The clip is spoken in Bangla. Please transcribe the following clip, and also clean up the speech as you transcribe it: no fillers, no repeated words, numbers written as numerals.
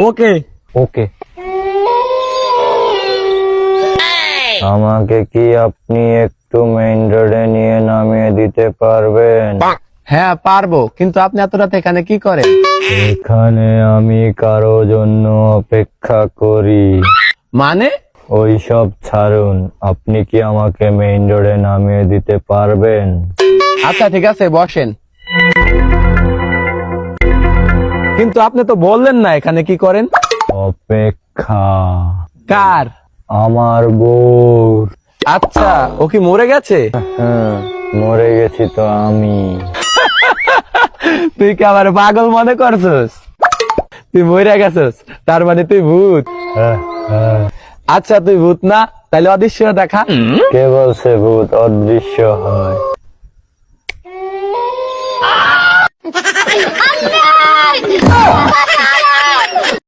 ওকে। ওকে। আমাকে কি আপনি একটু মেইন রোডে নিয়ে নামিয়ে দিতে পারবেন? হ্যাঁ পারবো, কিন্তু আপনি এত রাতে এখানে কি করেন? এখানে আমি কারো জন্য অপেক্ষা করি। মানে? ওই সব ছাড়ুন, আপনি কি আমাকে মেইন রোডে নামিয়ে দিতে পারবেন? আচ্ছা ঠিক আছে, বসেন। কিন্তু আপনি তো বললেন না এখানে কি করেন। অপেক্ষা। কার? আমার বউ। আচ্ছা, ও কি মরে গেছে? হ্যাঁ, মরে গেছি তো আমি। তুই কি আবার পাগল মনে করছস? তুই মরে গেছস, তার মানে তুই ভূত। হ্যাঁ, হ্যাঁ। আচ্ছা তুই ভূত না, তাহলে অদৃশ্য দেখা। কে বলছে ভূত অদৃশ্য হয়?